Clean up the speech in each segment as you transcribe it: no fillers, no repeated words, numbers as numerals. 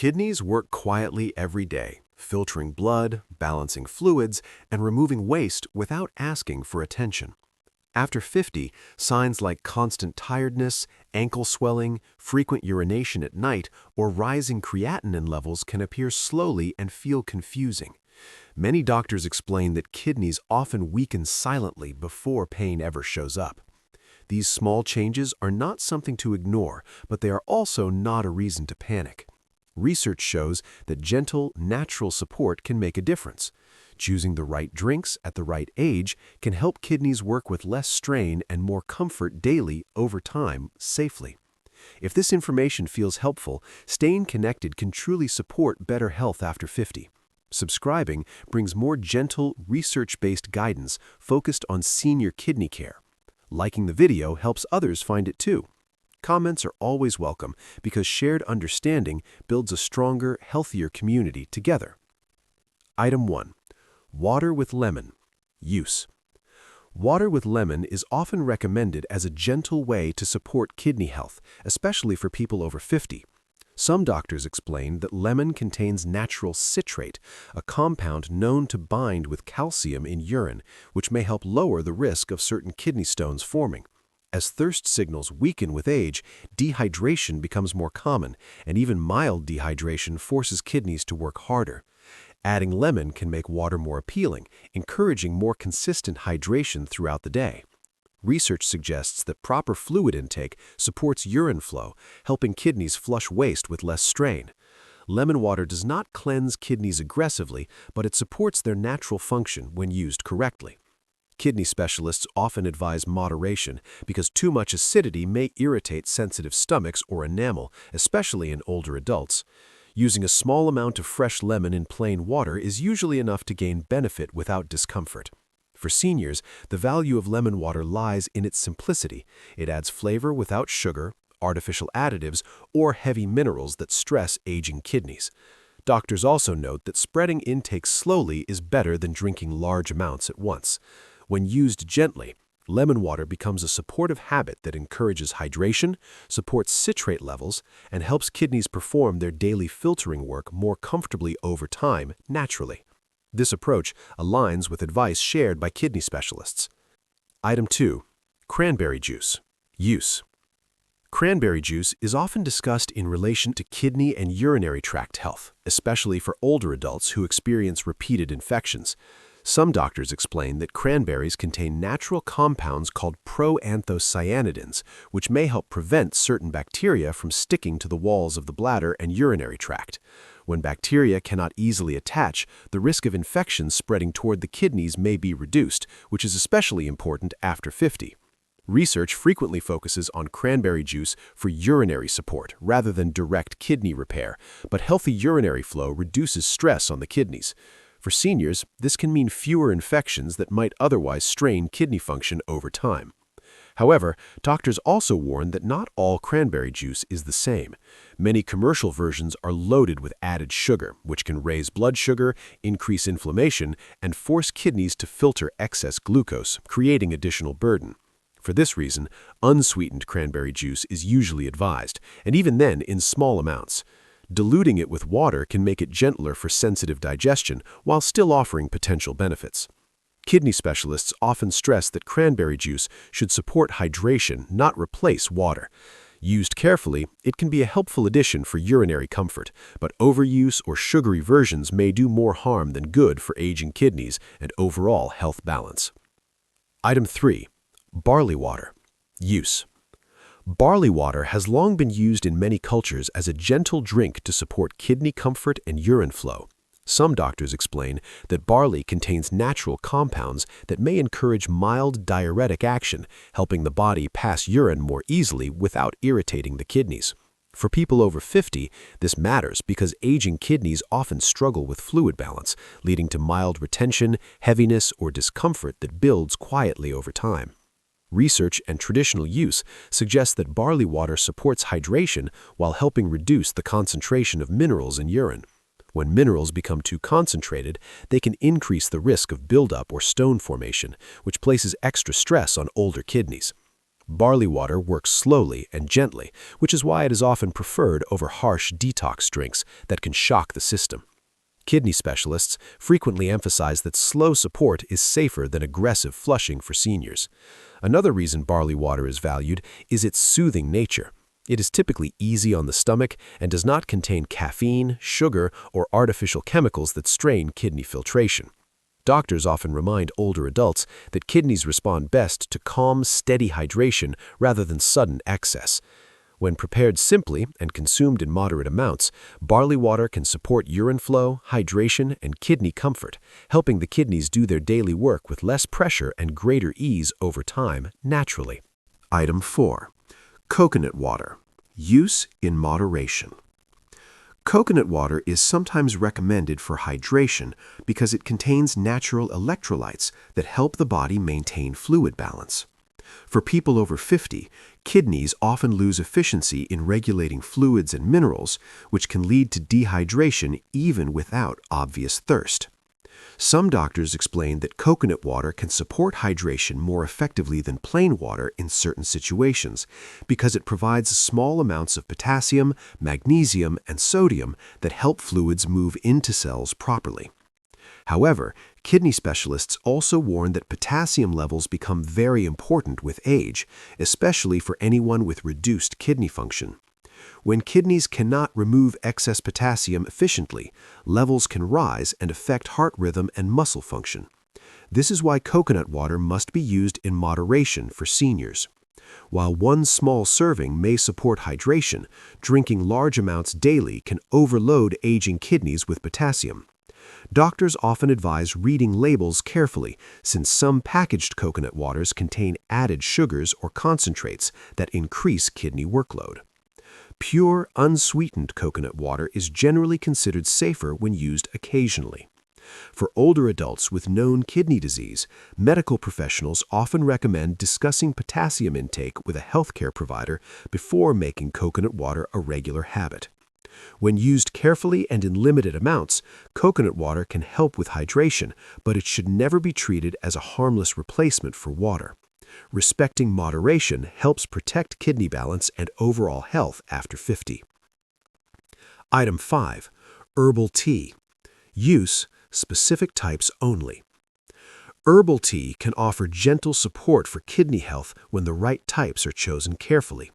Kidneys work quietly every day, filtering blood, balancing fluids, and removing waste without asking for attention. After 50, signs like constant tiredness, ankle swelling, frequent urination at night, or rising creatinine levels can appear slowly and feel confusing. Many doctors explain that kidneys often weaken silently before pain ever shows up. These small changes are not something to ignore, but they are also not a reason to panic. Research shows that gentle, natural support can make a difference. Choosing the right drinks at the right age can help kidneys work with less strain and more comfort daily over time safely. If this information feels helpful, staying connected can truly support better health after 50. Subscribing brings more gentle, research-based guidance focused on senior kidney care. Liking the video helps others find it too. Comments are always welcome because shared understanding builds a stronger, healthier community together. Item 1. Water with lemon. Use. Water with lemon is often recommended as a gentle way to support kidney health, especially for people over 50. Some doctors explain that lemon contains natural citrate, a compound known to bind with calcium in urine, which may help lower the risk of certain kidney stones forming. As thirst signals weaken with age, dehydration becomes more common, and even mild dehydration forces kidneys to work harder. Adding lemon can make water more appealing, encouraging more consistent hydration throughout the day. Research suggests that proper fluid intake supports urine flow, helping kidneys flush waste with less strain. Lemon water does not cleanse kidneys aggressively, but it supports their natural function when used correctly. Kidney specialists often advise moderation because too much acidity may irritate sensitive stomachs or enamel, especially in older adults. Using a small amount of fresh lemon in plain water is usually enough to gain benefit without discomfort. For seniors, the value of lemon water lies in its simplicity. It adds flavor without sugar, artificial additives, or heavy minerals that stress aging kidneys. Doctors also note that spreading intake slowly is better than drinking large amounts at once. When used gently, lemon water becomes a supportive habit that encourages hydration, supports citrate levels, and helps kidneys perform their daily filtering work more comfortably over time naturally. This approach aligns with advice shared by kidney specialists. Item 2. Cranberry juice. Use. Cranberry juice is often discussed in relation to kidney and urinary tract health, especially for older adults who experience repeated infections. Some doctors explain that cranberries contain natural compounds called proanthocyanidins, which may help prevent certain bacteria from sticking to the walls of the bladder and urinary tract. When bacteria cannot easily attach, the risk of infections spreading toward the kidneys may be reduced, which is especially important after 50. Research frequently focuses on cranberry juice for urinary support rather than direct kidney repair, but healthy urinary flow reduces stress on the kidneys. For seniors, this can mean fewer infections that might otherwise strain kidney function over time. However, doctors also warn that not all cranberry juice is the same. Many commercial versions are loaded with added sugar, which can raise blood sugar, increase inflammation, and force kidneys to filter excess glucose, creating additional burden. For this reason, unsweetened cranberry juice is usually advised, and even then in small amounts. Diluting it with water can make it gentler for sensitive digestion while still offering potential benefits. Kidney specialists often stress that cranberry juice should support hydration, not replace water. Used carefully, it can be a helpful addition for urinary comfort, but overuse or sugary versions may do more harm than good for aging kidneys and overall health balance. Item 3. Barley water. Use. Barley water has long been used in many cultures as a gentle drink to support kidney comfort and urine flow. Some doctors explain that barley contains natural compounds that may encourage mild diuretic action, helping the body pass urine more easily without irritating the kidneys. For people over 50, this matters because aging kidneys often struggle with fluid balance, leading to mild retention, heaviness, or discomfort that builds quietly over time. Research and traditional use suggest that barley water supports hydration while helping reduce the concentration of minerals in urine. When minerals become too concentrated, they can increase the risk of buildup or stone formation, which places extra stress on older kidneys. Barley water works slowly and gently, which is why it is often preferred over harsh detox drinks that can shock the system. Kidney specialists frequently emphasize that slow support is safer than aggressive flushing for seniors. Another reason barley water is valued is its soothing nature. It is typically easy on the stomach and does not contain caffeine, sugar, or artificial chemicals that strain kidney filtration. Doctors often remind older adults that kidneys respond best to calm, steady hydration rather than sudden excess. When prepared simply and consumed in moderate amounts, barley water can support urine flow, hydration, and kidney comfort, helping the kidneys do their daily work with less pressure and greater ease over time naturally. Item 4. Coconut water. Use in moderation. Coconut water is sometimes recommended for hydration because it contains natural electrolytes that help the body maintain fluid balance. For people over 50, kidneys often lose efficiency in regulating fluids and minerals, which can lead to dehydration even without obvious thirst. Some doctors explain that coconut water can support hydration more effectively than plain water in certain situations because it provides small amounts of potassium, magnesium, and sodium that help fluids move into cells properly. However, kidney specialists also warn that potassium levels become very important with age, especially for anyone with reduced kidney function. When kidneys cannot remove excess potassium efficiently, levels can rise and affect heart rhythm and muscle function. This is why coconut water must be used in moderation for seniors. While one small serving may support hydration, drinking large amounts daily can overload aging kidneys with potassium. Doctors often advise reading labels carefully, since some packaged coconut waters contain added sugars or concentrates that increase kidney workload. Pure, unsweetened coconut water is generally considered safer when used occasionally. For older adults with known kidney disease, medical professionals often recommend discussing potassium intake with a healthcare provider before making coconut water a regular habit. When used carefully and in limited amounts, coconut water can help with hydration, but it should never be treated as a harmless replacement for water. Respecting moderation helps protect kidney balance and overall health after 50. Item 5. Herbal tea. Use: specific types only. Herbal tea can offer gentle support for kidney health when the right types are chosen carefully.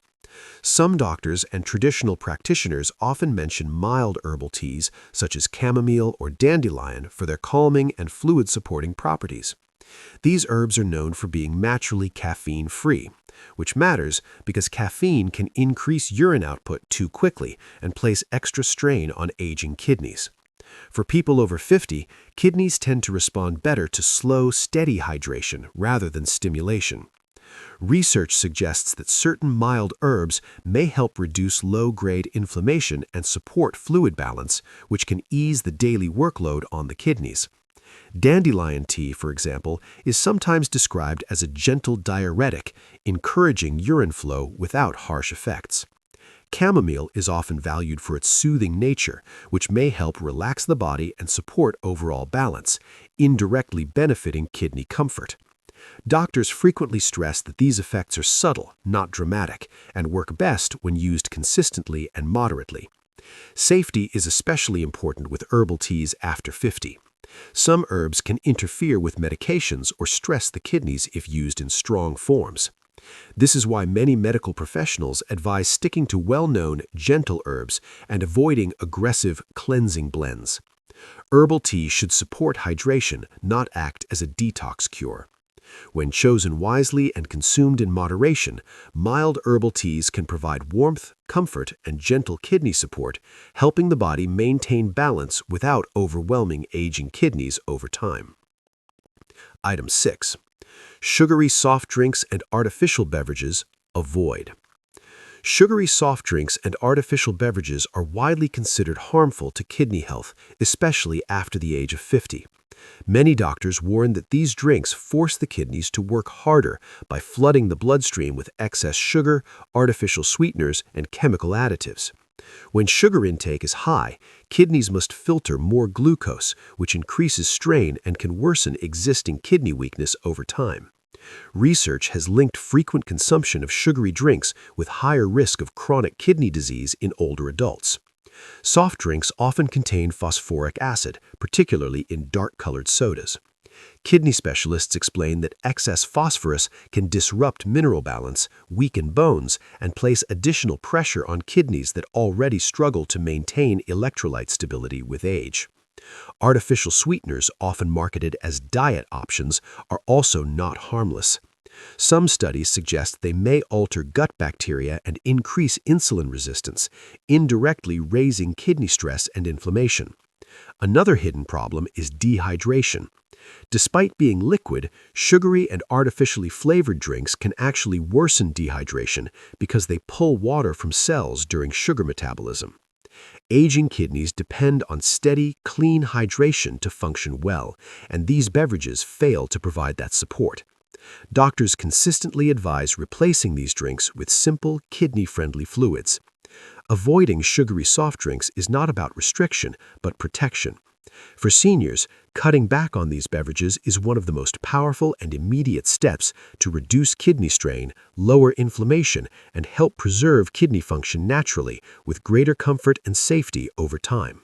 Some doctors and traditional practitioners often mention mild herbal teas such as chamomile or dandelion for their calming and fluid-supporting properties. These herbs are known for being naturally caffeine-free, which matters because caffeine can increase urine output too quickly and place extra strain on aging kidneys. For people over 50, kidneys tend to respond better to slow, steady hydration rather than stimulation. Research suggests that certain mild herbs may help reduce low-grade inflammation and support fluid balance, which can ease the daily workload on the kidneys. Dandelion tea, for example, is sometimes described as a gentle diuretic, encouraging urine flow without harsh effects. Chamomile is often valued for its soothing nature, which may help relax the body and support overall balance, indirectly benefiting kidney comfort. Doctors frequently stress that these effects are subtle, not dramatic, and work best when used consistently and moderately. Safety is especially important with herbal teas after 50. Some herbs can interfere with medications or stress the kidneys if used in strong forms. This is why many medical professionals advise sticking to well-known, gentle herbs and avoiding aggressive, cleansing blends. Herbal tea should support hydration, not act as a detox cure. When chosen wisely and consumed in moderation, mild herbal teas can provide warmth, comfort, and gentle kidney support, helping the body maintain balance without overwhelming aging kidneys over time. Item 6. Sugary soft drinks and artificial beverages, avoid. Sugary soft drinks and artificial beverages are widely considered harmful to kidney health, especially after the age of 50. Many doctors warn that these drinks force the kidneys to work harder by flooding the bloodstream with excess sugar, artificial sweeteners, and chemical additives. When sugar intake is high, kidneys must filter more glucose, which increases strain and can worsen existing kidney weakness over time. Research has linked frequent consumption of sugary drinks with higher risk of chronic kidney disease in older adults. Soft drinks often contain phosphoric acid, particularly in dark-colored sodas. Kidney specialists explain that excess phosphorus can disrupt mineral balance, weaken bones, and place additional pressure on kidneys that already struggle to maintain electrolyte stability with age. Artificial sweeteners, often marketed as diet options, are also not harmless. Some studies suggest they may alter gut bacteria and increase insulin resistance, indirectly raising kidney stress and inflammation. Another hidden problem is dehydration. Despite being liquid, sugary and artificially flavored drinks can actually worsen dehydration because they pull water from cells during sugar metabolism. Aging kidneys depend on steady, clean hydration to function well, and these beverages fail to provide that support. Doctors consistently advise replacing these drinks with simple, kidney-friendly fluids. Avoiding sugary soft drinks is not about restriction, but protection. For seniors, cutting back on these beverages is one of the most powerful and immediate steps to reduce kidney strain, lower inflammation, and help preserve kidney function naturally with greater comfort and safety over time.